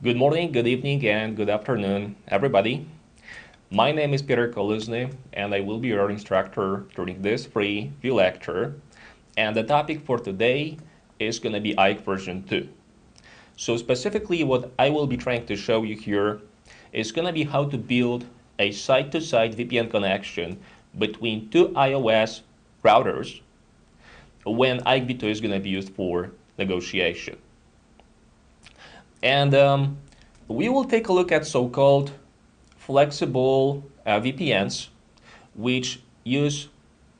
Good morning, good evening, and good afternoon, everybody. My name is Peter Koluzny, and I will be your instructor during this free view lecture. And the topic for today is going to be Ike Version 2. So specifically, what I will be trying to show you here is going to be how to build a site-to-site VPN connection between two iOS routers when IKEv2 is going to be used for negotiation. And we will take a look at so-called flexible VPNs, which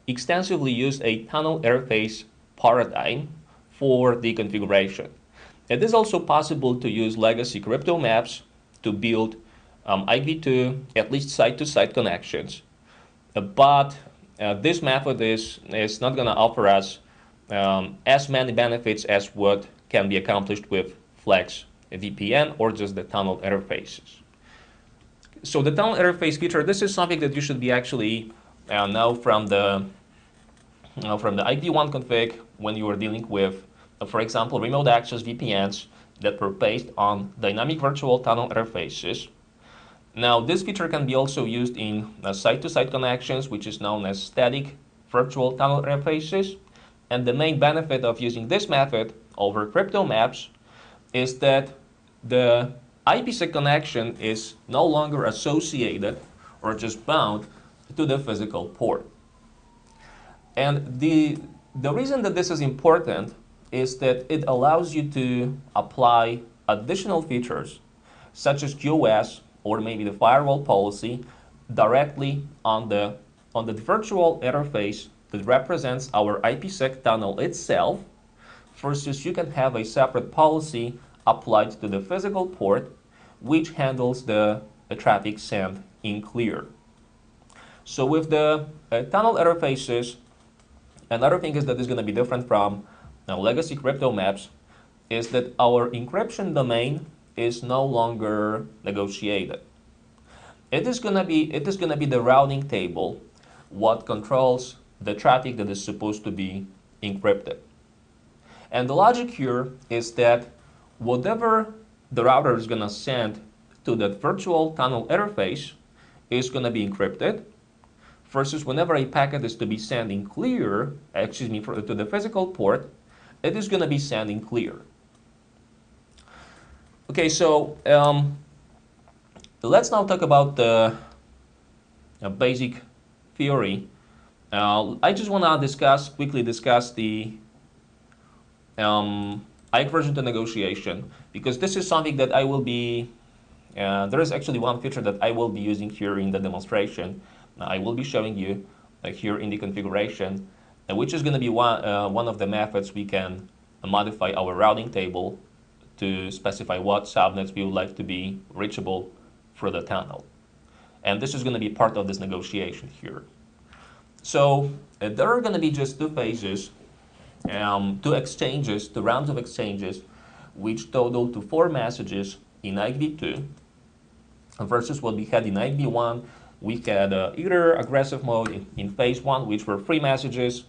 extensively use a tunnel interface paradigm for the configuration. It is also possible to use legacy crypto maps to build IKEv2, at least site-to-site connections. But this method is not going to offer us as many benefits as what can be accomplished with Flex VPN or just the tunnel interfaces. So the tunnel interface feature, this is something that you should be actually know from the IKEv1 config when you are dealing with, for example, remote access VPNs that were based on dynamic virtual tunnel interfaces. Now, this feature can be also used in site-to-site connections, which is known as static virtual tunnel interfaces. And the main benefit of using this method over crypto maps is that the Ipsec connection is no longer associated or just bound to the physical port. And the reason that this is important is that it allows you to apply additional features such as QoS or maybe the firewall policy directly on the virtual interface that represents our Ipsec tunnel itself, versus you can have a separate policy applied to the physical port, which handles the traffic sent in clear. So with the tunnel interfaces, another thing is that is going to be different from legacy crypto maps is that our encryption domain is no longer negotiated. It is going to be the routing table what controls the traffic that is supposed to be encrypted. And the logic here is that whatever the router is going to send to that virtual tunnel interface is going to be encrypted, versus whenever a packet is to be sent in clear, to the physical port, it is going to be sent in clear. Okay, so let's now talk about the basic theory. I just want to quickly discuss the Ike Version 2 negotiation, because this is something that I will be, there is actually one feature that I will be using here in the demonstration. I will be showing you here in the configuration, which is going to be one of the methods we can modify our routing table to specify what subnets we would like to be reachable through the tunnel. And this is going to be part of this negotiation here. So there are going to be just two phases, two rounds of exchanges, which total to 4 messages in IKEv2, versus what we had in IKEv1. We had either aggressive mode in phase 1, which were 3 messages,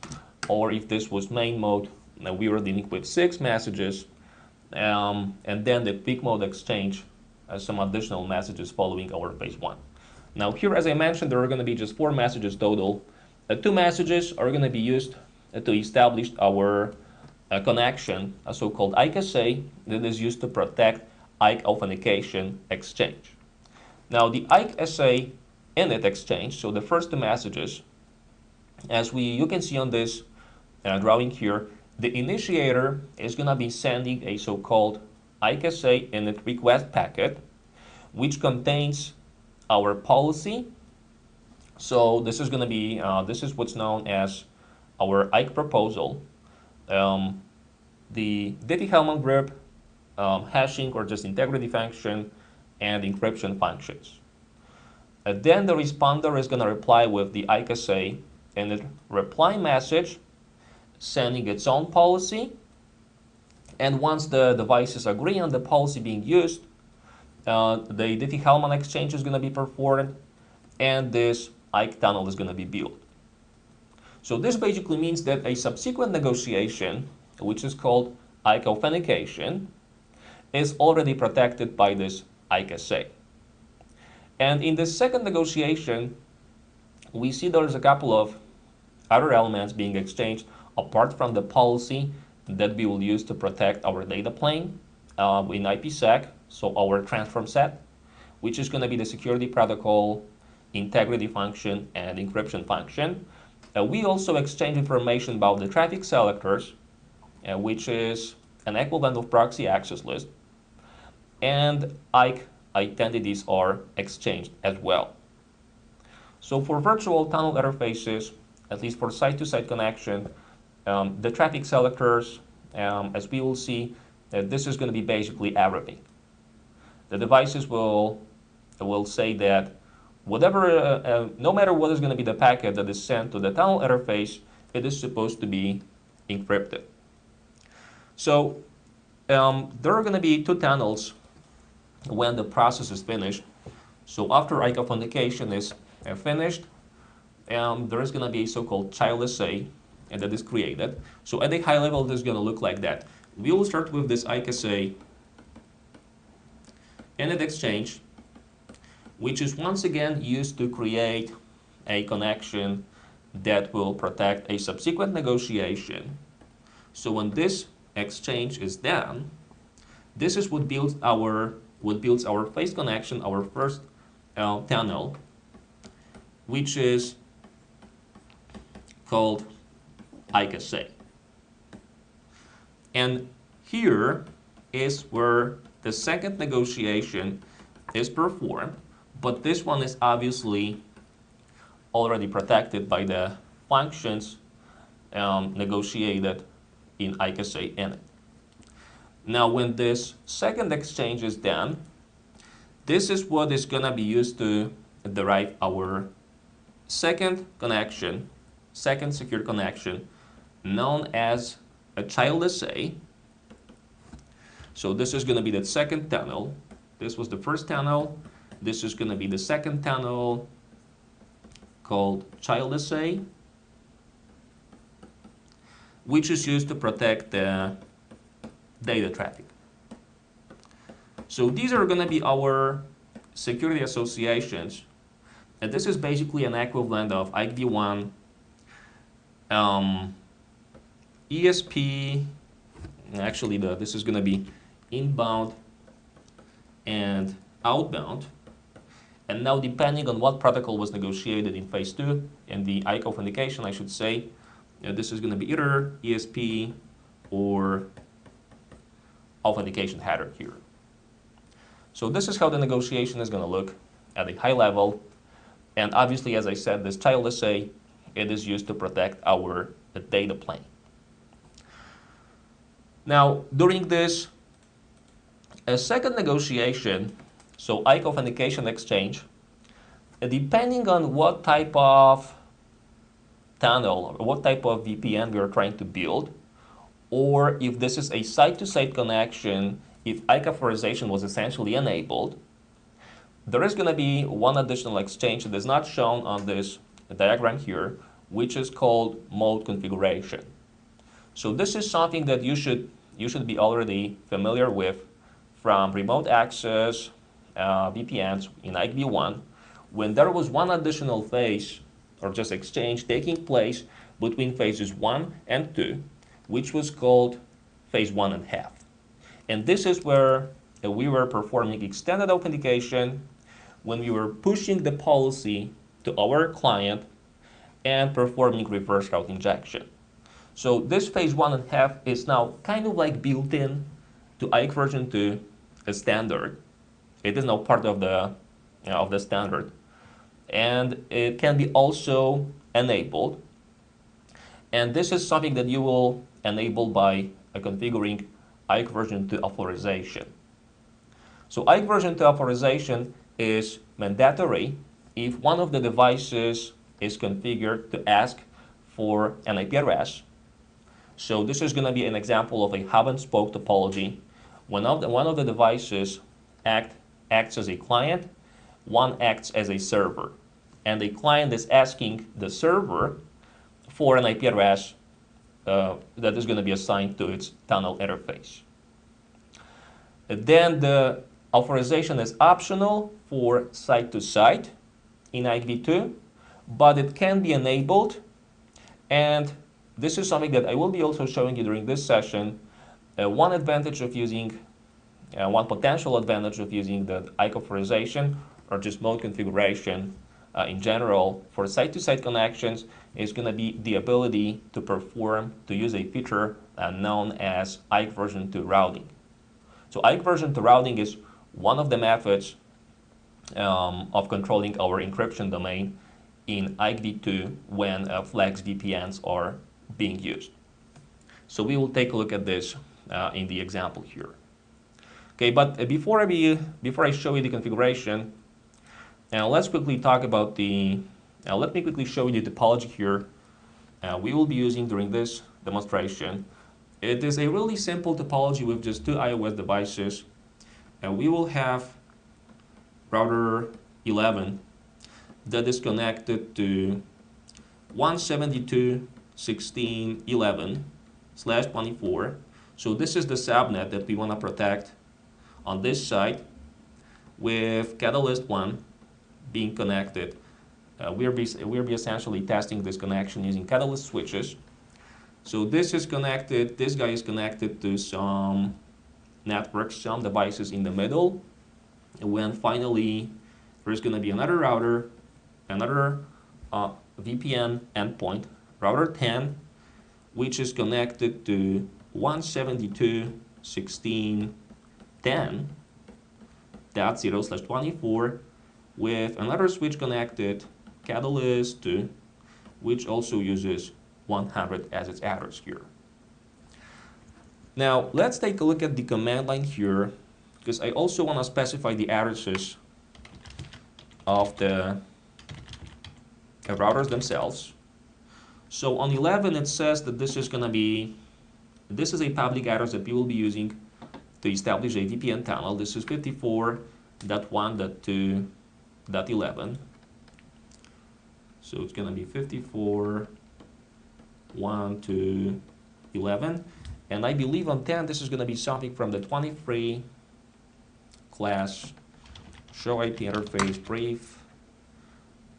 or if this was main mode, we were dealing with 6 messages, and then the peak mode exchange, some additional messages following our phase 1. Now here, as I mentioned, there are going to be just 4 messages total. 2 messages are going to be used to establish our connection, a so-called IKSA, that is used to protect Ike authentication exchange. Now the IKSA init exchange, so the first 2 messages, as you can see on this drawing here, the initiator is going to be sending a so-called IKSA init request packet, which contains our policy. So this is going to be, this is what's known as our Ike proposal, the Diffie-Hellman group, hashing or just integrity function, and encryption functions. Then the responder is going to reply with the IKSA init reply message, sending its own policy. And once the devices agree on the policy being used, the Diffie-Hellman exchange is going to be performed, and this Ike tunnel is going to be built. So this basically means that a subsequent negotiation, which is called Ike authentication, is already protected by this IKEv2. And in the second negotiation, we see there's a couple of other elements being exchanged apart from the policy that we will use to protect our data plane in IPsec, so our transform set, which is going to be the security protocol, integrity function, and encryption function. We also exchange information about the traffic selectors, which is an equivalent of proxy access list, and Ike identities are exchanged as well. So for virtual tunnel interfaces, at least for site-to-site connection, the traffic selectors, as we will see, this is going to be basically everything. The devices will say that whatever, no matter what is going to be the packet that is sent to the tunnel interface, it is supposed to be encrypted. So there are going to be two tunnels when the process is finished. So after Ike authentication is finished, there is going to be a so-called child SA that is created. So at a high level, this is going to look like that. We will start with this Ike SA init exchange, which is once again used to create a connection that will protect a subsequent negotiation. So when this exchange is done, this is what builds our phase connection, our first tunnel, which is called IKEv2. And here is where the second negotiation is performed, but this one is obviously already protected by the functions negotiated in IKEv2 init. Now when this second exchange is done, this is what is going to be used to derive our second connection, second secure connection, known as a child SA. So this is going to be the second tunnel. This was the first tunnel. This is going to be the second tunnel called child SA, which is used to protect the data traffic. So these are going to be our security associations. And this is basically an equivalent of IKv1, ESP, actually this is going to be inbound and outbound. And now depending on what protocol was negotiated in phase 2, in the Ike authentication I should say, this is going to be either ESP or authentication header here. So this is how the negotiation is going to look at a high level. And obviously, as I said, this child SA, it is used to protect our data plane. Now, during this second negotiation, so Ike authentication exchange, depending on what type of tunnel or what type of VPN we are trying to build, or if this is a site-to-site connection, if Ike authorization was essentially enabled, there is going to be one additional exchange that is not shown on this diagram here, which is called mode configuration. So this is something that you should be already familiar with from remote access VPNs in IKv1, when there was one additional phase or just exchange taking place between phases 1 and 2, which was called phase 1.5. And this is where we were performing extended authentication, when we were pushing the policy to our client and performing reverse route injection. So this phase 1.5 is now kind of like built in to Ike Version 2 as standard. It is now part of the standard, and it can be also enabled. And this is something that you will enable by configuring Ike Version 2 authorization. So Ike Version 2 authorization is mandatory if one of the devices is configured to ask for an IP address. So this is going to be an example of a hub and spoke topology. One of the devices acts as a client, one acts as a server. And the client is asking the server for an IP address that is going to be assigned to its tunnel interface. Then the authorization is optional for site-to-site in IKev2, but it can be enabled. And this is something that I will be also showing you during this session. One potential advantage of using the Ike authorization or just mode configuration in general for site-to-site connections is going to be the ability to use a feature known as Ike Version 2 routing. So Ike Version 2 routing is one of the methods of controlling our encryption domain in IKev2 when flex VPNs are being used. So we will take a look at this in the example here. Okay, but before I show you the configuration, let's quickly talk about let me quickly show you the topology here we will be using during this demonstration. It is a really simple topology with just two iOS devices. We will have router 11 that is connected to 172.16.11/24. So this is the subnet that we want to protect on this side, with Catalyst 1 being connected. We'll be essentially testing this connection using Catalyst switches. So this is connected, this guy is connected to some networks, some devices in the middle. And when finally there's going to be another router, another VPN endpoint, router 10, which is connected to 172.16.10.0/24 with another switch connected, Catalyst 2, which also uses 100 as its address here. Now let's take a look at the command line here, because I also want to specify the addresses of the routers themselves. So on 11 it says that this is a public address that we will be using to establish a VPN tunnel. This is 54.1.2.11. So it's going to be 54.1.2.11. And I believe on 10 this is going to be something from the 23 class show IP interface brief.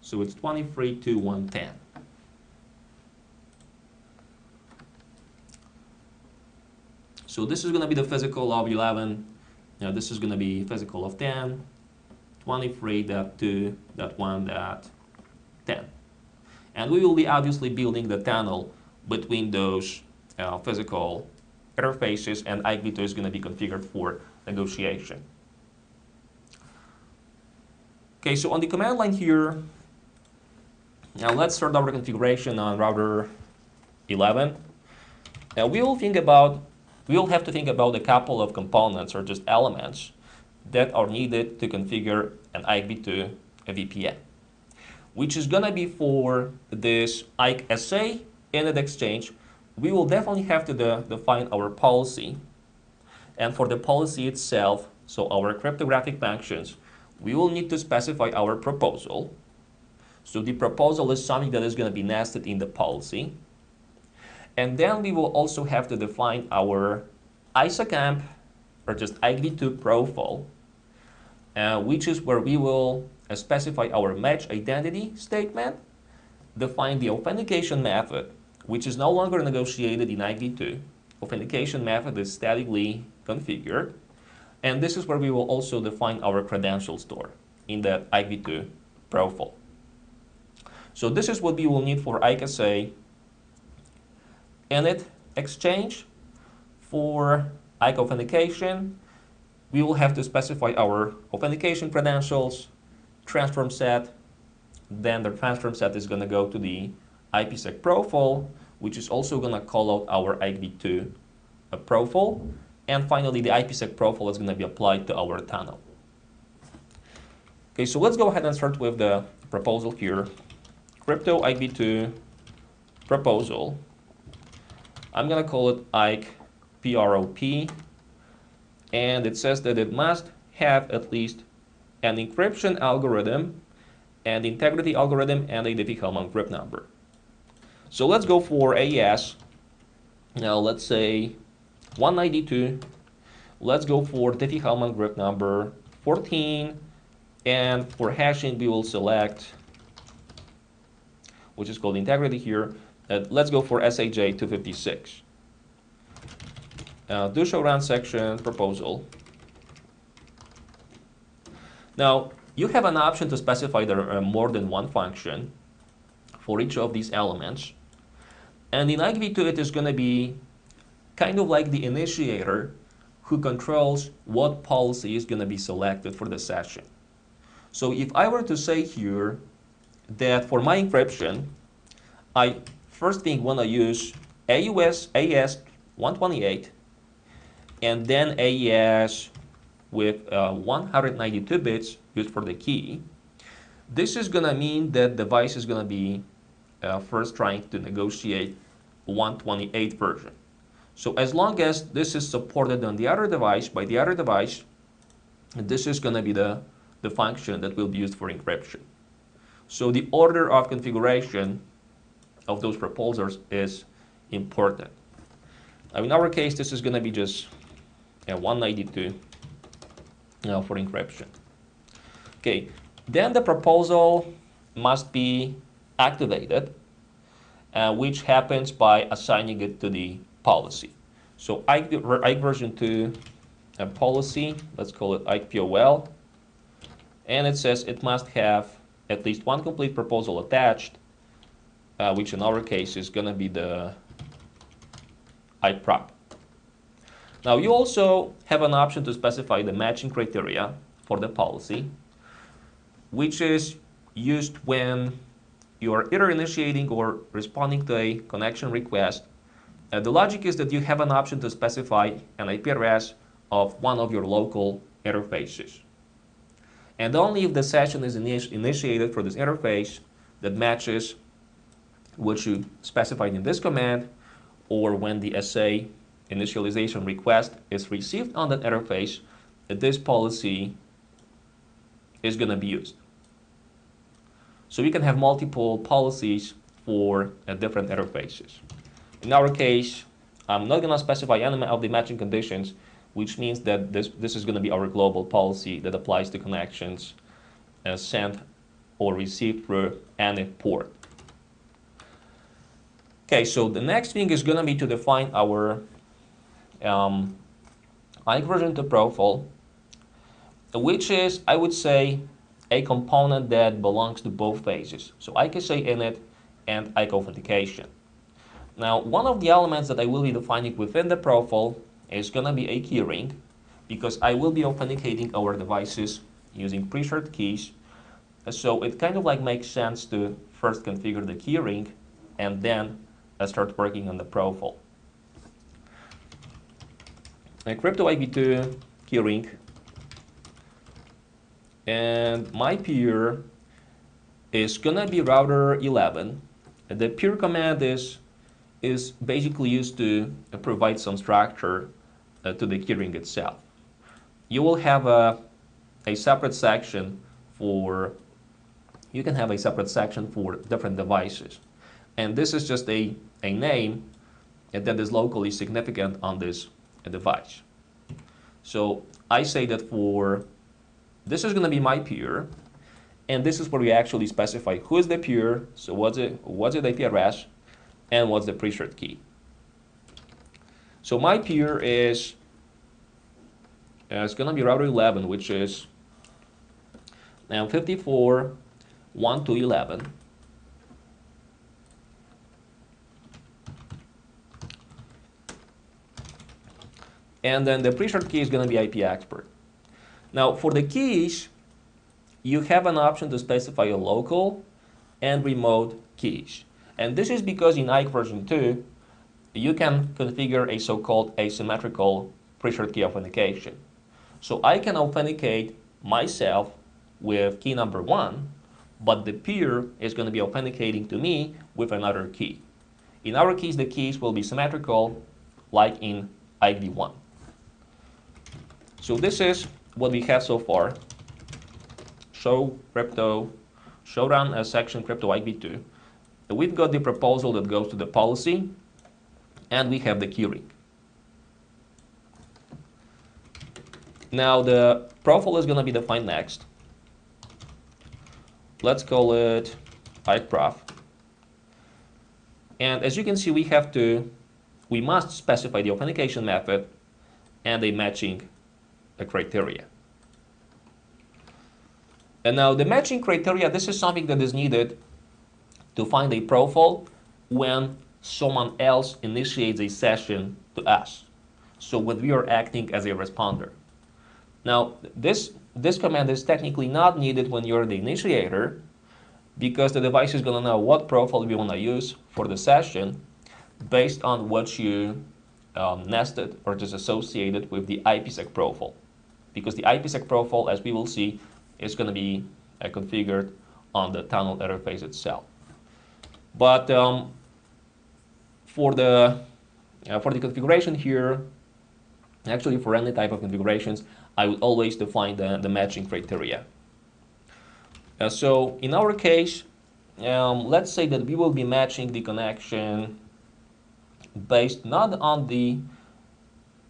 So it's 23.2.1.10. So this is going to be the physical of 11. Now this is going to be physical of 10, 23.2.1.10. And we will be obviously building the tunnel between those physical interfaces, and IKev2 is going to be configured for negotiation. Okay, so on the command line here, now let's start our configuration on router 11. Now we will have to think about a couple of components or just elements that are needed to configure an IKev2 VPN, which is going to be for this Ike SA Init Exchange. We will definitely have to define our policy. And for the policy itself, so our cryptographic functions, we will need to specify our proposal. So the proposal is something that is going to be nested in the policy. And then we will also have to define our ISACAMP, or just IKev2 profile, which is where we will specify our match identity statement, define the authentication method, which is no longer negotiated in IKev2. Authentication method is statically configured. And this is where we will also define our credential store in the IKev2 profile. So this is what we will need for Ike SA Init Exchange. For Ike authentication, we will have to specify our authentication credentials, transform set. Then the transform set is going to go to the Ipsec Profile, which is also going to call out our IKev2 profile. And finally, the Ipsec Profile is going to be applied to our tunnel. Okay, so let's go ahead and start with the proposal here. Crypto IKev2 proposal. I'm going to call it Ike PROP. And it says that it must have at least an encryption algorithm, an integrity algorithm, and a Diffie-Hellman group number. So let's go for AES. Now let's say let's go for Diffie-Hellman group number 14, and for hashing we will select, which is called integrity here, let's go for SAJ 256. Do show run section proposal. Now, you have an option to specify there are more than one function for each of these elements. And in IKEv2, it is going to be kind of like the initiator who controls what policy is going to be selected for the session. So if I were to say here that for my encryption, I first thing want to use AES 128 and then AES with 192 bits used for the key. This is going to mean that the device is going to be first trying to negotiate 128 version. So as long as this is supported on the other device, by the other device, this is going to be the function that will be used for encryption. So the order of configuration of those proposals is important. Now in our case, this is going to be just 192 for encryption. Okay, then the proposal must be activated, which happens by assigning it to the policy. So Ike Version 2 policy, let's call it IKEv2L, and it says it must have at least one complete proposal attached, which in our case is going to be the iProp. Now you also have an option to specify the matching criteria for the policy, which is used when you are either initiating or responding to a connection request. The logic is that you have an option to specify an IP address of one of your local interfaces. And only if the session is initiated for this interface that matches what you specified in this command, or when the SA initialization request is received on that interface, this policy is going to be used. So you can have multiple policies for different interfaces. In our case, I'm not going to specify any of the matching conditions, which means that this is going to be our global policy that applies to connections sent or received through any port. Okay, so the next thing is going to be to define our Ike Version 2 profile, which is, I would say, a component that belongs to both phases. So IKSA init and Ike authentication. Now, one of the elements that I will be defining within the profile is going to be a keyring, because I will be authenticating our devices using pre-shared keys. So it kind of like makes sense to first configure the keyring and then start working on the profile. A crypto IKEv2 keyring, and my peer is gonna be router 11. The peer command is basically used to provide some structure to the keyring itself. You will have a separate section for, you can have a separate section for different devices. And this is just a name that is locally significant on this device. So I say that for, this is going to be my peer, and this is where we actually specify who is the peer, so what's the IP address, and what's the pre-shared key. So my peer is it's going to be router 11, which is now 54.1.2.11. And then the pre-shared key is going to be iPexpert. Now, for the keys, you have an option to specify a local and remote keys. And this is because in Ike Version 2, you can configure a so-called asymmetrical pre-shared key authentication. So I can authenticate myself with key number 1, but the peer is going to be authenticating to me with another key. In our case, the keys will be symmetrical, like in IKEv1. So this is what we have so far. Show crypto, show run a section crypto IKEv2. We've got the proposal that goes to the policy, and we have the keyring. Now the profile is going to be defined next. Let's call it IKEv. And as you can see, we must specify the authentication method and a matching criteria. And now the matching criteria, this is something that is needed to find a profile when someone else initiates a session to us. So when we are acting as a responder. Now this command is technically not needed when you're the initiator, because the device is going to know what profile we want to use for the session based on what you nested or just associated with the Ipsec profile. Because the Ipsec profile, as we will see, is going to be configured on the tunnel interface itself. But for the configuration here, actually for any type of configurations, I would always define the matching criteria. So in our case, let's say that we will be matching the connection based not on the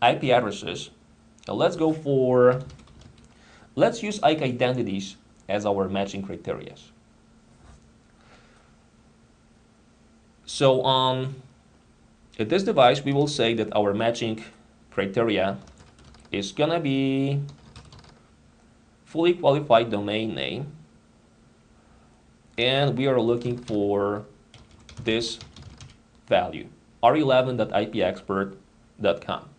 IP addresses. Let's use Ike identities as our matching criteria. So on this device, we will say that our matching criteria is gonna be fully qualified domain name, and we are looking for this value, r11.ipexpert.com.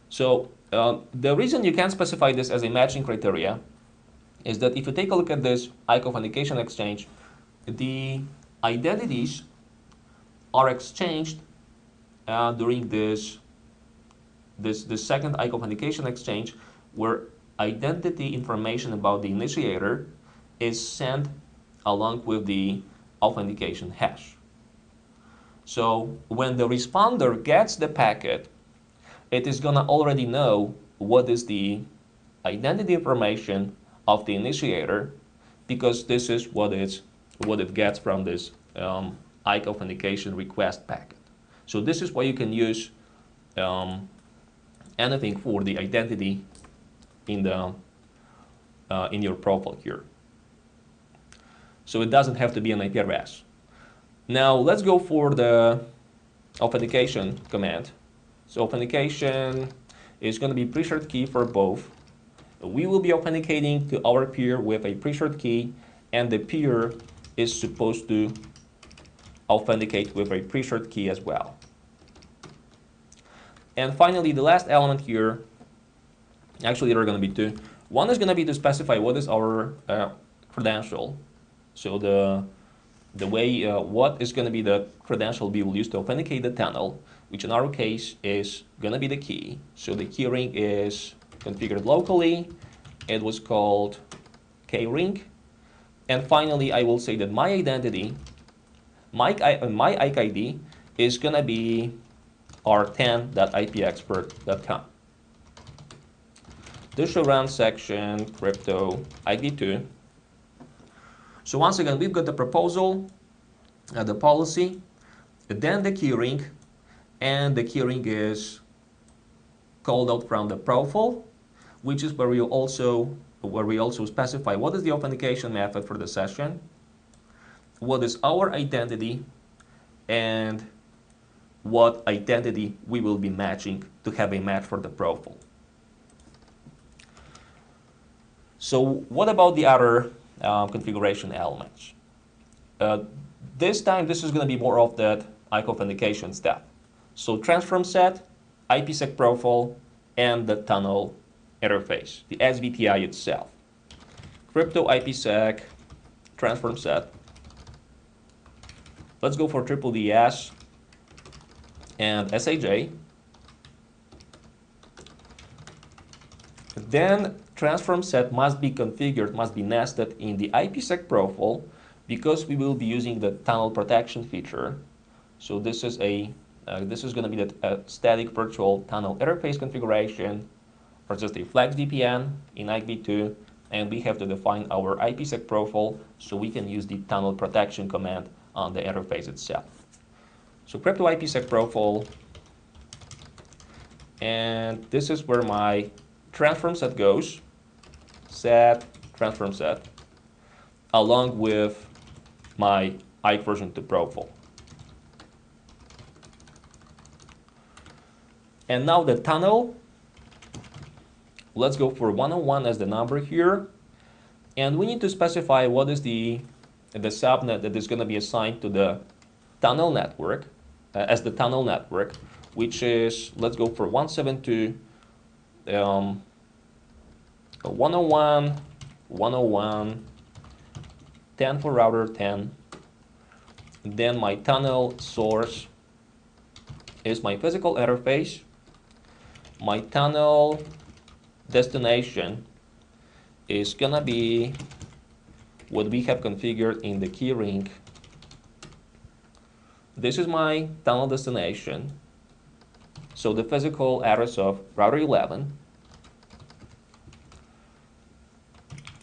So the reason you can specify this as a matching criteria is that if you take a look at this Ike Authentication Exchange, the identities are exchanged during this second Ike Authentication Exchange, where identity information about the initiator is sent along with the authentication hash. So when the responder gets the packet, it is gonna already know what is the identity information of the initiator, because this is what it gets from this Ike authentication request packet. So this is why you can use anything for the identity in your profile here. So it doesn't have to be an IP address. Now let's go for the authentication command. So authentication is going to be pre-shared key for both. We will be authenticating to our peer with a pre-shared key, and the peer is supposed to authenticate with a pre-shared key as well. And finally, the last element here, actually there are going to be two. One is going to be to specify what is our credential. So the way, what is going to be the credential we will use to authenticate the tunnel, which in our case is going to be the key. So the key ring is configured locally. It was called kring. And finally, I will say that my identity, my Ike ID is going to be r10.ipexpert.com. This should run section crypto IKEv2. So once again, we've got the proposal, the policy, then the keyring, and the keyring is called out from the profile, which is where we also specify what is the authentication method for the session, what is our identity, and what identity we will be matching to have a match for the profile. So what about the other configuration elements? This time, this is going to be more of that Ike authentication stuff. So transform set, Ipsec profile, and the tunnel interface, the SVTI itself. Crypto Ipsec transform set. Let's go for triple DS and SAJ. Then transform set must be configured, must be nested in the Ipsec profile, because we will be using the tunnel protection feature. So this is going to be the static virtual tunnel interface configuration, or just a flex VPN in IKEv2, and we have to define our Ipsec profile so we can use the tunnel protection command on the interface itself. So crypto Ipsec profile And this is where my transform set goes, set transform set, along with my Ike Version 2 profile. And now the tunnel, let's go for 101 as the number here. And we need to specify what is the subnet that is going to be assigned to the tunnel network, as the tunnel network, which is, let's go for 172, 101, 101, 10 for router 10. Then my tunnel source is my physical interface. My tunnel destination is gonna be what we have configured in the keyring. This is my tunnel destination. So the physical address of router 11.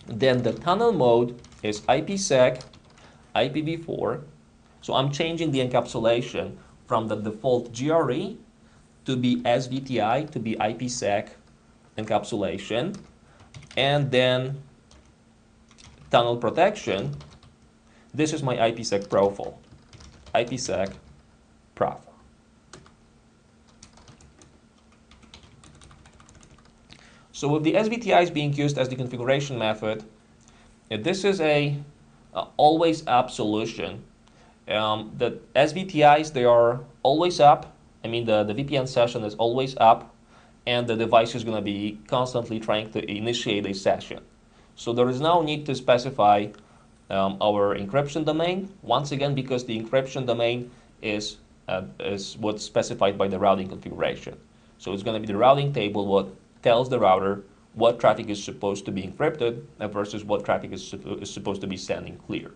Then the tunnel mode is IPsec IPv4. So I'm changing the encapsulation from the default GRE to be SVTI to be IPsec encapsulation. And then tunnel protection, this is my IPsec profile, IPsec profile. So with the SVTI is being used as the configuration method, this is a always up solution. The SVTIs, they are always up. I mean, the VPN session is always up, and the device is going to be constantly trying to initiate a session. So there is no need to specify our encryption domain, once again, because the encryption domain is what's specified by the routing configuration. So it's going to be the routing table what tells the router what traffic is supposed to be encrypted versus what traffic is supposed to be sending clear.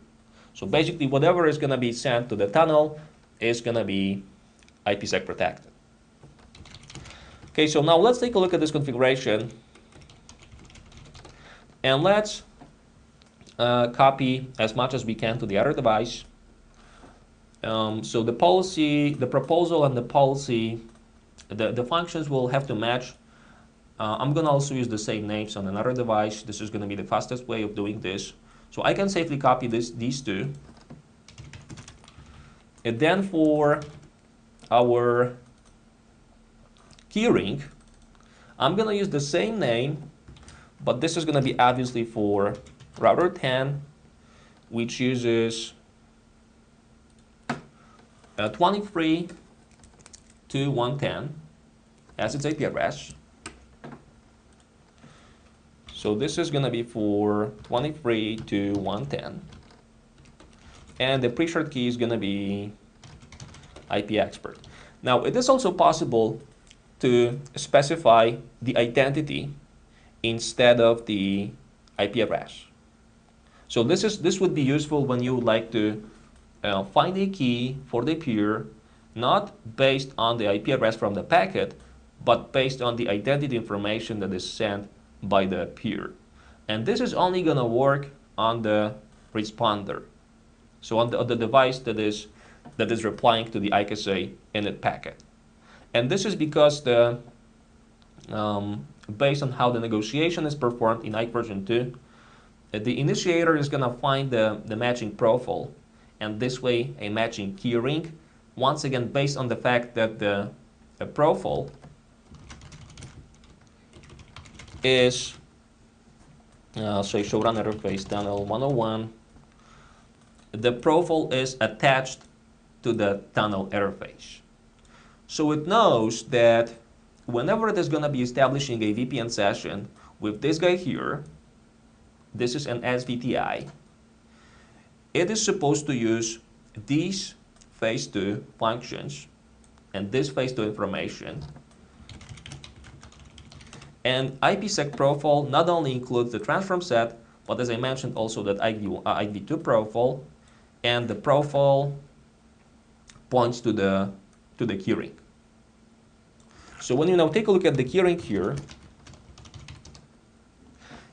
So basically, whatever is going to be sent to the tunnel is going to be IPsec protected. Okay, so now let's take a look at this configuration, and let's copy as much as we can to the other device. So the policy, the proposal, and the policy, the functions will have to match. I'm going to also use the same names on another device. This is going to be the fastest way of doing this. So I can safely copy these two. And then for our keyring, I'm going to use the same name, but this is going to be obviously for router 10, which uses 23 to 110 as its IP address. So this is going to be for 23 to 110. And the pre-shared key is going to be iPexpert. Now, it is also possible to specify the identity instead of the IP address. So this would be useful when you would like to find a key for the peer, not based on the IP address from the packet, but based on the identity information that is sent by the peer. And this is only going to work on the responder. So on the device that is replying to the IKSA init packet. And this is because the based on how the negotiation is performed in Ike Version 2, the initiator is going to find the matching profile, and this way a matching keyring, once again based on the fact that the profile is say showrun interface tunnel 101. The profile is attached to the tunnel interface. So it knows that whenever it is going to be establishing a VPN session with this guy here, this is an SVTI, it is supposed to use these phase 2 functions and this phase 2 information. And IPsec profile not only includes the transform set, but as I mentioned also that IKv2 profile, and the profile points to the keyring. So when you now take a look at the keyring here,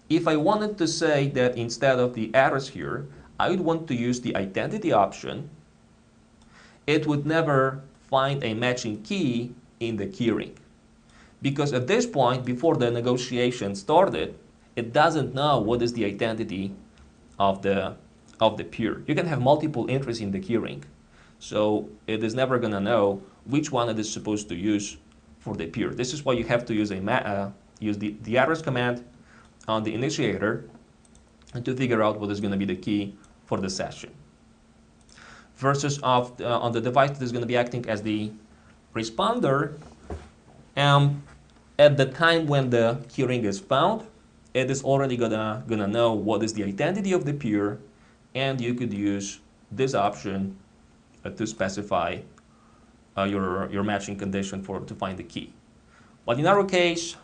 if I wanted to say that instead of the address here, I would want to use the identity option, it would never find a matching key in the keyring. Because at this point, before the negotiation started, it doesn't know what is the identity of the peer. You can have multiple entries in the keyring, so it is never going to know which one it is supposed to use for the peer. This is why you have to use the address command on the initiator and to figure out what is going to be the key for the session. Versus on the device that is going to be acting as the responder, at the time when the keyring is found, it is already gonna know what is the identity of the peer, and you could use this option to specify your matching condition to find the key. But in our case,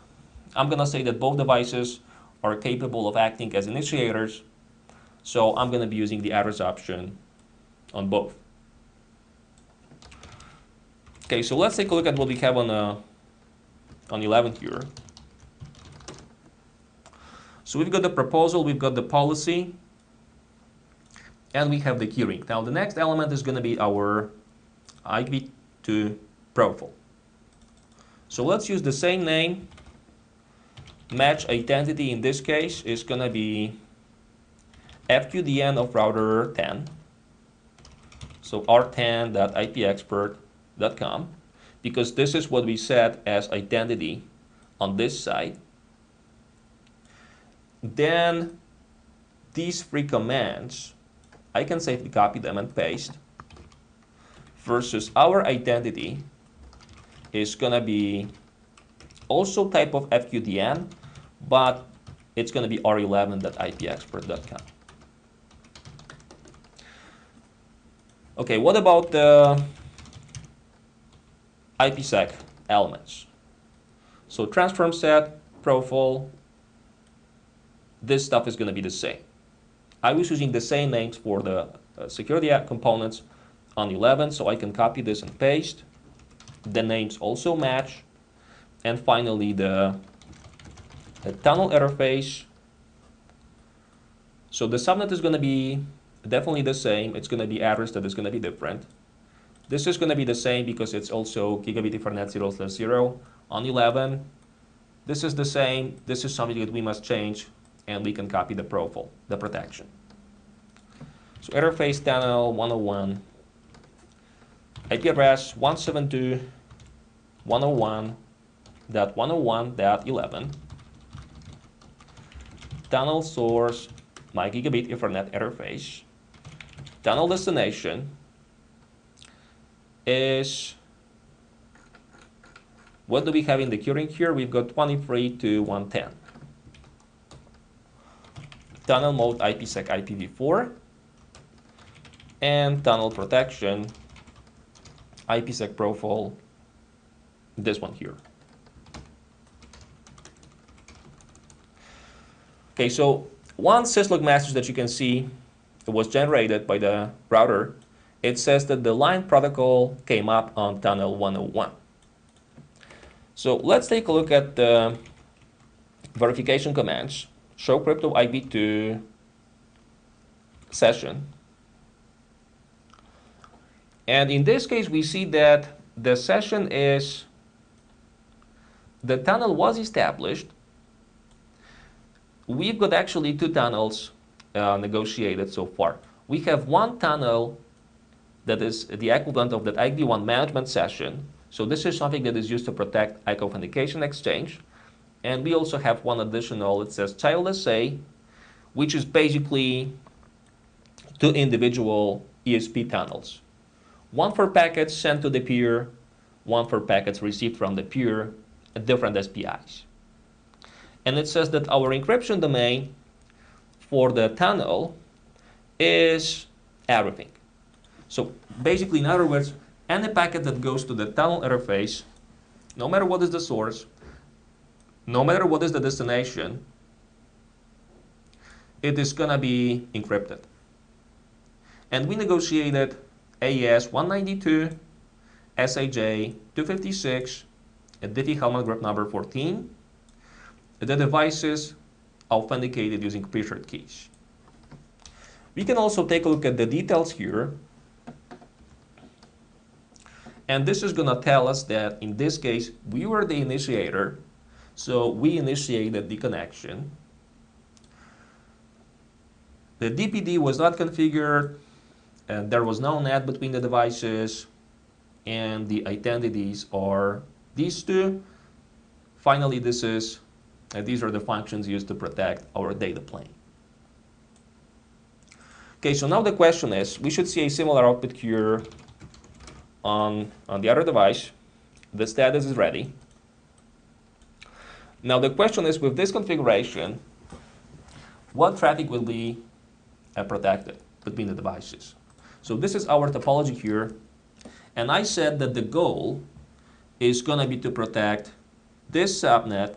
I'm gonna say that both devices are capable of acting as initiators, so I'm gonna be using the address option on both. Okay, so let's take a look at what we have on 11 here. So we've got the proposal, we've got the policy, and we have the keyring. Now the next element is going to be our IKEv2 profile. So let's use the same name. Match identity in this case is going to be FQDN of router 10. So r10.ipexpert.com, because this is what we set as identity on this side. Then these three commands, I can safely copy them and paste, versus our identity is gonna be also type of FQDN, but it's gonna be r11.ipexpert.com. Okay, what about the Ipsec Elements? So transform set, profile, this stuff is going to be the same. I was using the same names for the security components on 11, so I can copy this and paste. The names also match. And finally, the tunnel interface. So the subnet is going to be definitely the same. It's going to be address that is going to be different. This is going to be the same because it's also gigabit Ethernet 0/0 on 11. This is the same. This is something that we must change, and we can copy the profile, the protection. So interface tunnel 101, IP address 172.101.101.11, tunnel source, my gigabit Ethernet interface, tunnel destination is, what do we have in the keyring here? We've got 23 to 110. Tunnel mode IPsec IPv4, and tunnel protection IPsec profile, this one here. Okay, so one syslog message that you can see was generated by the router. It says that the line protocol came up on tunnel 101. So let's take a look at the verification commands. Show crypto IKEv2 session. And in this case, we see that the session is, the tunnel was established. We've got actually two tunnels negotiated so far. We have one tunnel that is the equivalent of that IKEv1 management session. So this is something that is used to protect Ike Authentication Exchange. And we also have one additional, it says child SA, which is basically two individual ESP tunnels. One for packets sent to the peer, one for packets received from the peer, different SPIs. And it says that our encryption domain for the tunnel is everything. So basically, in other words, any packet that goes to the tunnel interface, no matter what is the source, no matter what is the destination, it is going to be encrypted. And we negotiated AES 192, SAJ 256, a Diffie-Hellman group number 14. The devices authenticated using pre-shared keys. We can also take a look at the details here. And this is going to tell us that in this case, we were the initiator, so we initiated the connection. The DPD was not configured, and there was no NAT between the devices, and the identities are these two. Finally, these are the functions used to protect our data plane. Okay, so now the question is, we should see a similar output here on the other device. The status is ready. Now the question is, with this configuration, what traffic will be protected between the devices? So this is our topology here, and I said that the goal is going to be to protect this subnet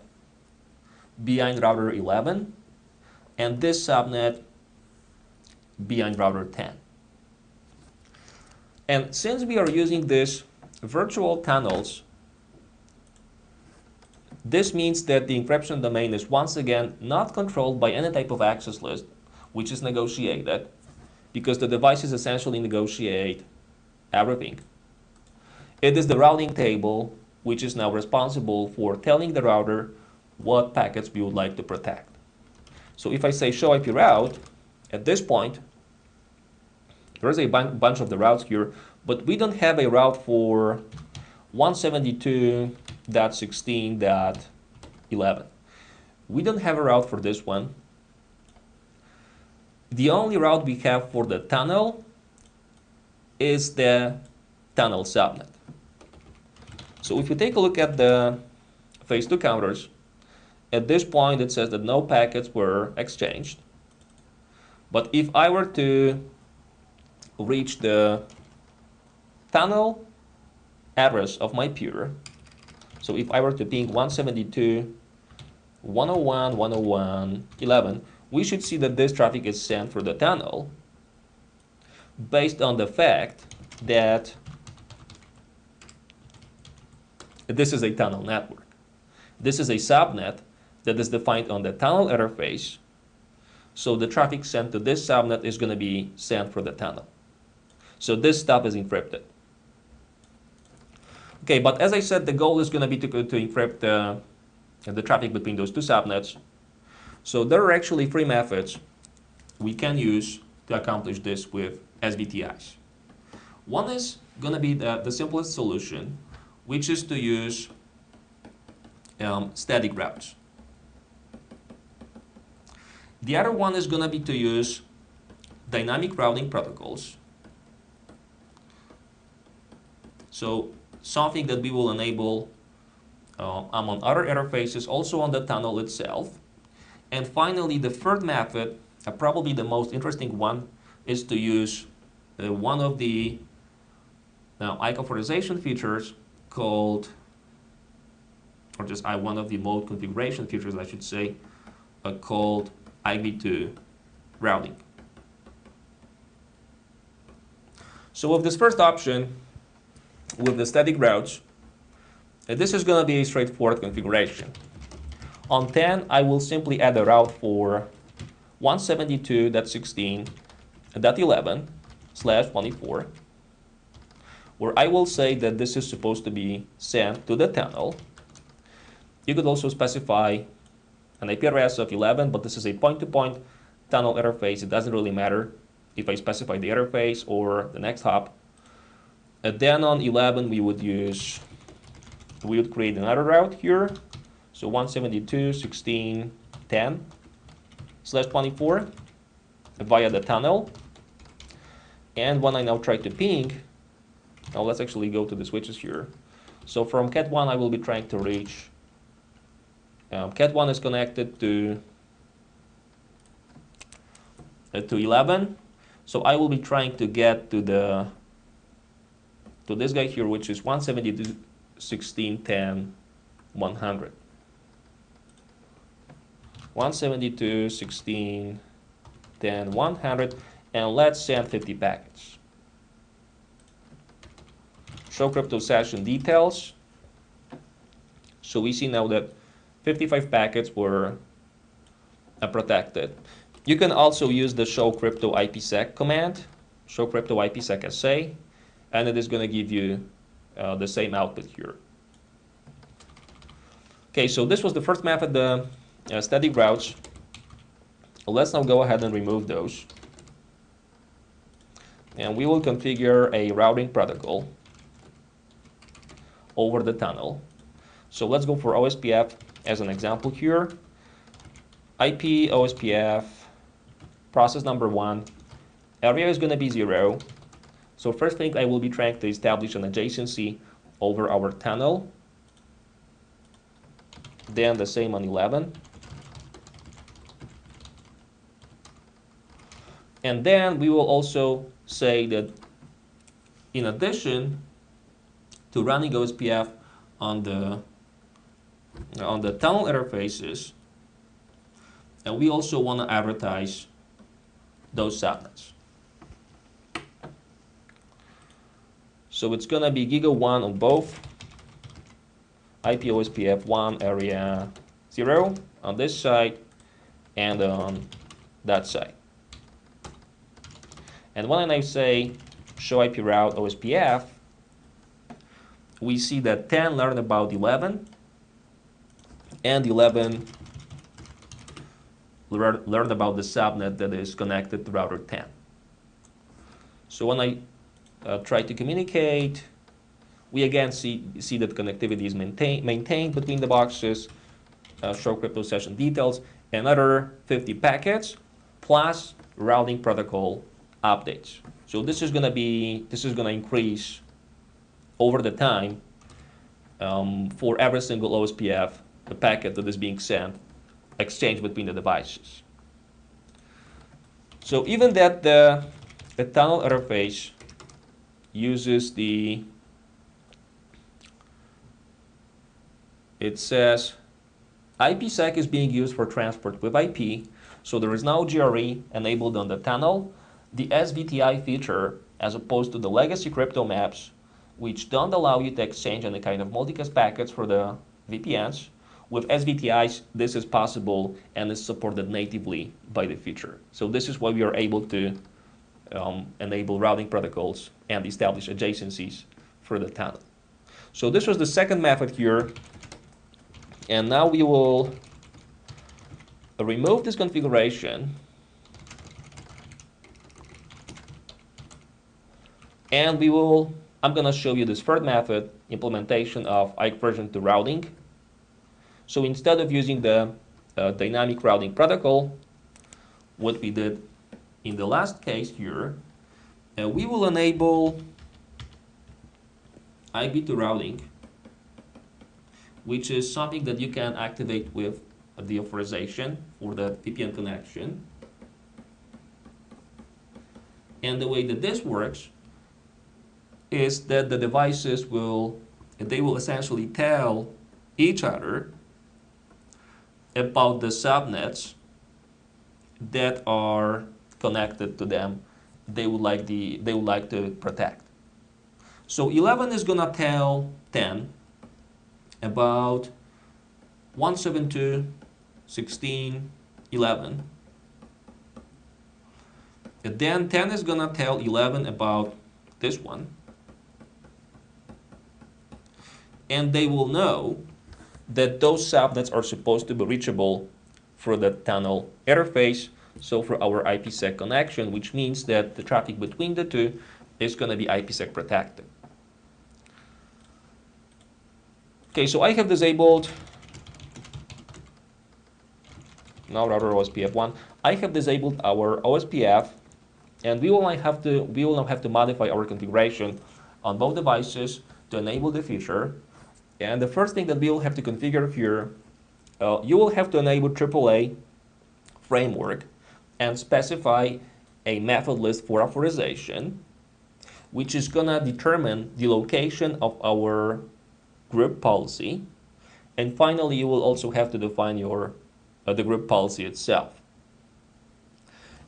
behind router 11 and this subnet behind router 10. And since we are using these virtual tunnels, this means that the encryption domain is once again not controlled by any type of access list, which is negotiated, because the devices essentially negotiate everything. It is the routing table which is now responsible for telling the router what packets we would like to protect. So if I say show IP route, at this point, there's a bunch of the routes here, but we don't have a route for 172.16.11. We don't have a route for this one. The only route we have for the tunnel is the tunnel subnet. So if you take a look at the phase 2 counters, at this point it says that no packets were exchanged. But if I were to reach the tunnel address of my peer, so if I were to ping 172.101.101.11, we should see that this traffic is sent through the tunnel based on the fact that this is a tunnel network. This is a subnet that is defined on the tunnel interface, so the traffic sent to this subnet is going to be sent through the tunnel. So this stuff is encrypted. Okay, but as I said, the goal is going to be to encrypt the traffic between those two subnets. So there are actually three methods we can use to accomplish this with SBTIs. One is going to be the simplest solution, which is to use static routes. The other one is going to be to use dynamic routing protocols. So something that we will enable among other interfaces, also on the tunnel itself. And finally, the third method, probably the most interesting one, is to use one of the Ike authorization features called, or just one of the mode configuration features, I should say, called IKEv2 routing. So with this first option, with the static routes, this is going to be a straightforward configuration. On 10, I will simply add a route for 172.16.11/24, where I will say that this is supposed to be sent to the tunnel. You could also specify an IP address of 11, but this is a point-to-point tunnel interface. It doesn't really matter if I specify the interface or the next hop. And then on 11, we would create another route here. So 172.16.10/24 via the tunnel. And when I now try to ping, now let's actually go to the switches here. So from cat1, I will be trying to reach, cat1 is connected to 11. So I will be trying to get to this guy here, which is 172.16.10.100. 172.16.10.100, and let's send 50 packets. Show crypto session details. So we see now that 55 packets were protected. You can also use the show crypto IPsec command, show crypto IPsec SA, and it is going to give you the same output here. Okay, so this was the first method, the static routes. Let's now go ahead and remove those. And we will configure a routing protocol over the tunnel. So let's go for OSPF as an example here. IP OSPF, process number 1, area is going to be 0. So first thing, I will be trying to establish an adjacency over our tunnel. Then the same on 11. And then we will also say that in addition to running OSPF on the tunnel interfaces, and we also want to advertise those subnets. So it's going to be Giga1 on both IP OSPF 1 area 0 on this side and on that side. And when I say show IP route OSPF, we see that 10 learned about 11 and 11 learned about the subnet that is connected to router 10. So when I try to communicate, we again see that connectivity is maintained between the boxes, show crypto session details, another 50 packets plus routing protocol updates. So this is going to increase over the time for every single OSPF, the packet that is being sent, exchanged between the devices. So even that the tunnel interface uses it says IPsec is being used for transport with IP, so there is now GRE enabled on the tunnel. The SVTI feature, as opposed to the legacy crypto maps, which don't allow you to exchange any kind of multicast packets for the VPNs, with SVTIs, this is possible and is supported natively by the feature. So this is why we are able to enable routing protocols and establish adjacencies for the tunnel. So this was the second method here. And now we will remove this configuration and I'm going to show you this third method, implementation of Ike Version 2 routing. So instead of using the dynamic routing protocol, what we did in the last case here, we will enable IB2 routing, which is something that you can activate with the authorization for the VPN connection. And the way that this works is that the devices will essentially tell each other about the subnets that are connected to them they would like to protect. So 11 is gonna tell 10 about 172.16.11. And then 10 is gonna tell 11 about this one. And they will know that those subnets are supposed to be reachable through the tunnel interface, so for our IPsec connection, which means that the traffic between the two is going to be IPsec protected. Okay, so I have disabled now router OSPF 1. I have disabled our OSPF, and we will now have to modify our configuration on both devices to enable the feature. And the first thing that we will have to configure here, you will have to enable AAA framework and specify a method list for authorization, which is going to determine the location of our group policy. And finally, you will also have to define the group policy itself.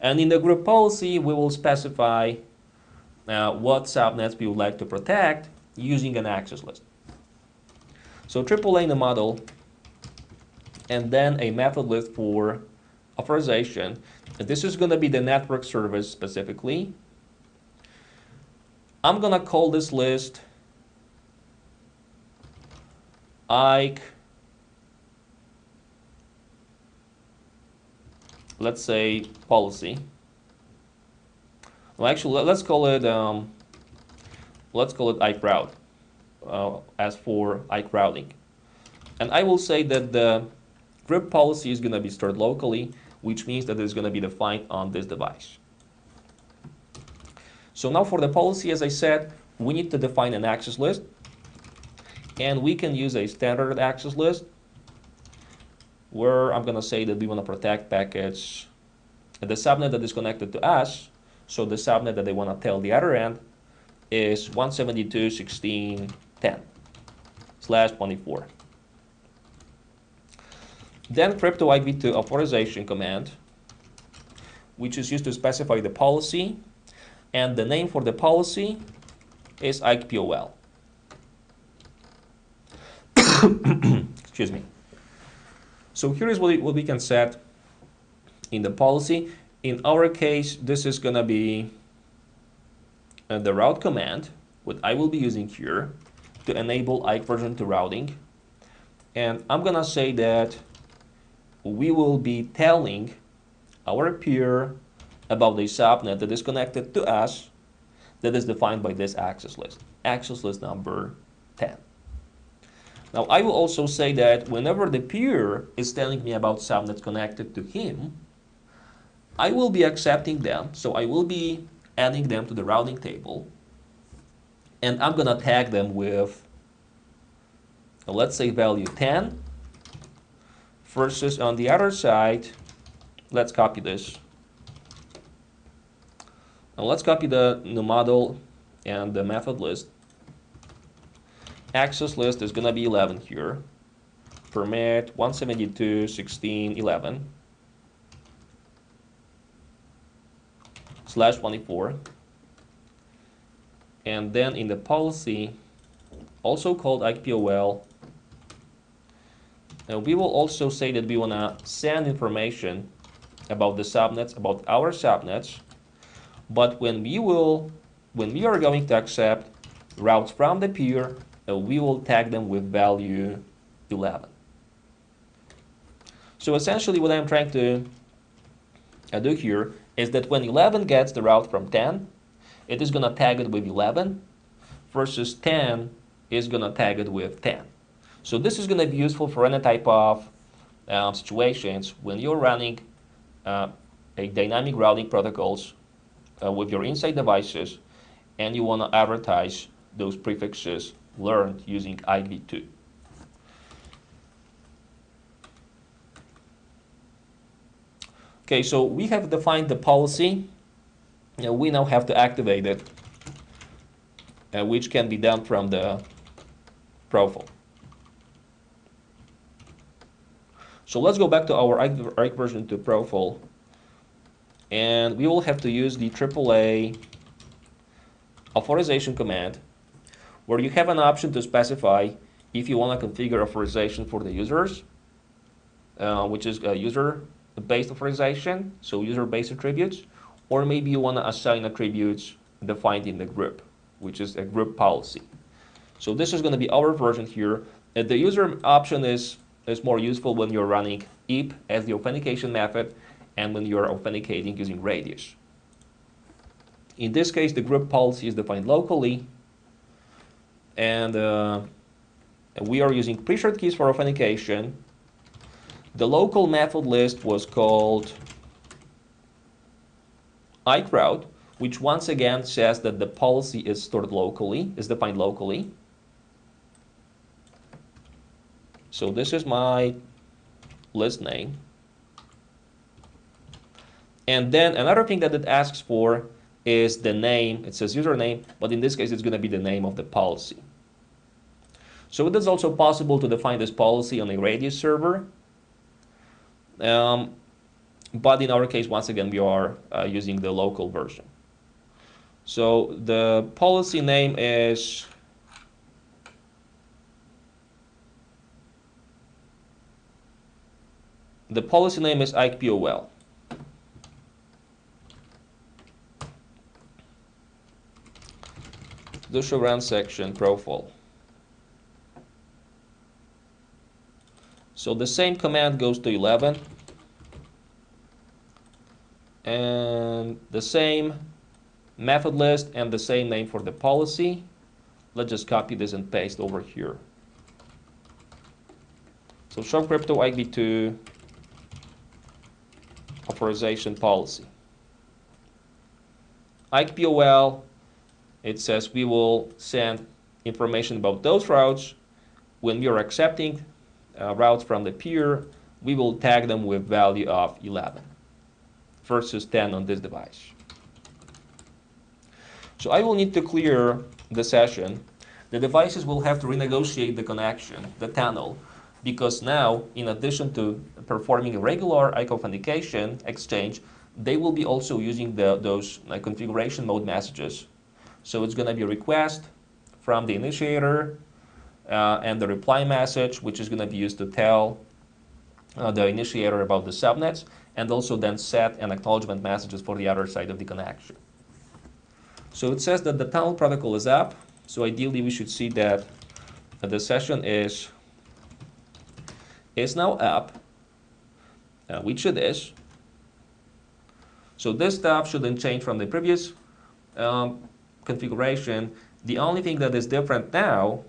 And in the group policy, we will specify what subnets we would like to protect using an access list. So AAA in the model, and then a method list for authorization. And this is going to be the network service specifically. I'm going to call this list Ike, let's say policy. Well, actually, let's call it Ike route, as for Ike routing. And I will say that the group policy is going to be stored locally, which means that it's going to be defined on this device. So now for the policy, as I said, we need to define an access list, and we can use a standard access list where I'm going to say that we want to protect packets at the subnet that is connected to us. So the subnet that they want to tell the other end is 172.16.10/24. Then crypto IKEv2 authorization command, which is used to specify the policy, and the name for the policy is IKPOL. Excuse me. So here is what we can set in the policy. In our case, this is going to be the route command, what I will be using here to enable Ike Version 2 routing. And I'm going to say that we will be telling our peer about the subnet that is connected to us that is defined by this access list number 10. Now I will also say that whenever the peer is telling me about subnets connected to him, I will be accepting them, so I will be adding them to the routing table, and I'm gonna tag them with, let's say, value 10, versus on the other side, let's copy this. Now let's copy the model and the method list. Access list is gonna be 11 here. Permit 172.16.11/24. And then in the policy, also called IKPOL, and we will also say that we want to send information about the subnets, about our subnets, but when we are going to accept routes from the peer, we will tag them with value 11. So essentially what I'm trying to do here is that when 11 gets the route from 10, it is going to tag it with 11, versus 10 is going to tag it with 10. So this is going to be useful for any type of situations when you're running a dynamic routing protocols with your inside devices, and you want to advertise those prefixes learned using IKEv2. Okay, so we have defined the policy. We now have to activate it, which can be done from the profile. So let's go back to our Ike Version 2 profile, and we will have to use the AAA authorization command, where you have an option to specify if you want to configure authorization for the users, which is a user-based authorization, so user-based attributes, or maybe you want to assign attributes defined in the group, which is a group policy. So this is going to be our version here. The user option is more useful when you're running IP as the authentication method and when you're authenticating using Radius. In this case, the group policy is defined locally, and we are using pre-shared keys for authentication. The local method list was called Ike route, which once again says that the policy is stored locally, is defined locally. So this is my list name. And then another thing that it asks for is the name. It says username, but in this case it's going to be the name of the policy. So it is also possible to define this policy on a Radius server. But in our case, once again, we are using the local version. So the policy name is IKPOL. The show run section profile. So the same command goes to 11, and the same method list and the same name for the policy. Let's just copy this and paste over here. So show crypto IKEv2 authorization policy. IKPOL, it says we will send information about those routes. When we are accepting routes from the peer, we will tag them with value of 11 versus 10 on this device. So I will need to clear the session. The devices will have to renegotiate the connection, the tunnel, because now, in addition to performing a regular Ike authentication exchange, they will be also using those configuration mode messages. So it's going to be a request from the initiator and the reply message, which is going to be used to tell the initiator about the subnets, and also then set and acknowledgement messages for the other side of the connection. So it says that the tunnel protocol is up. So ideally we should see that the session is now up, which it is. So this stuff shouldn't change from the previous configuration. The only thing that is different now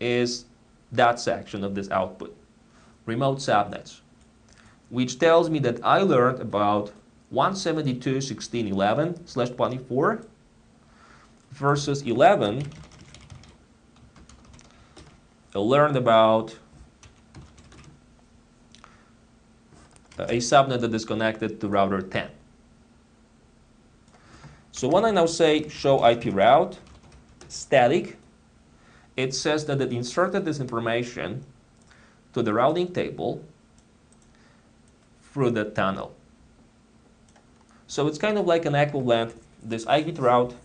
is that section of this output, remote subnets, which tells me that I learned about 172.16.11/24 versus 11. I learned about a subnet that is connected to router 10. So when I now say show IP route static, it says that it inserted this information to the routing table through the tunnel. So it's kind of like an equivalent, this IKEv2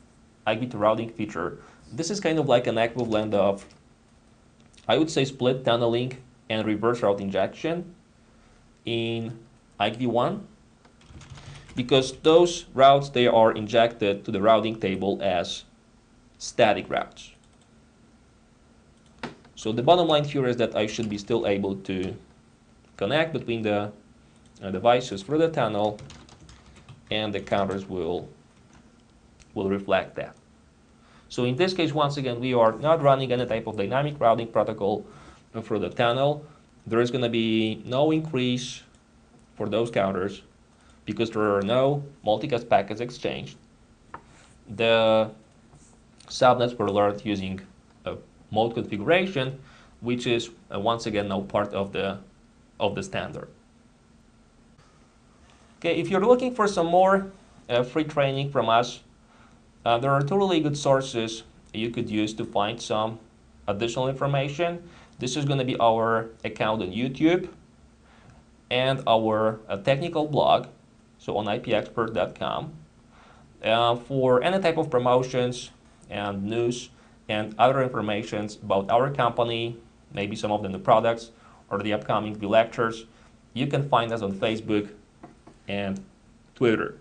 routing feature, this is kind of like an equivalent of, I would say, split tunneling and reverse route injection in IKEv1, because those routes, they are injected to the routing table as static routes. So the bottom line here is that I should be still able to connect between the devices through the tunnel, and the counters will reflect that. So in this case, once again, we are not running any type of dynamic routing protocol through the tunnel. There is going to be no increase for those counters because there are no multicast packets exchanged. The subnets were learned using a mode configuration, which is once again now part of the standard. Okay, if you're looking for some more free training from us, there are two really good sources you could use to find some additional information. This is going to be our account on YouTube and our technical blog, so on iPexpert.com. For any type of promotions and news and other information about our company, maybe some of the new products or the upcoming lectures, you can find us on Facebook and Twitter.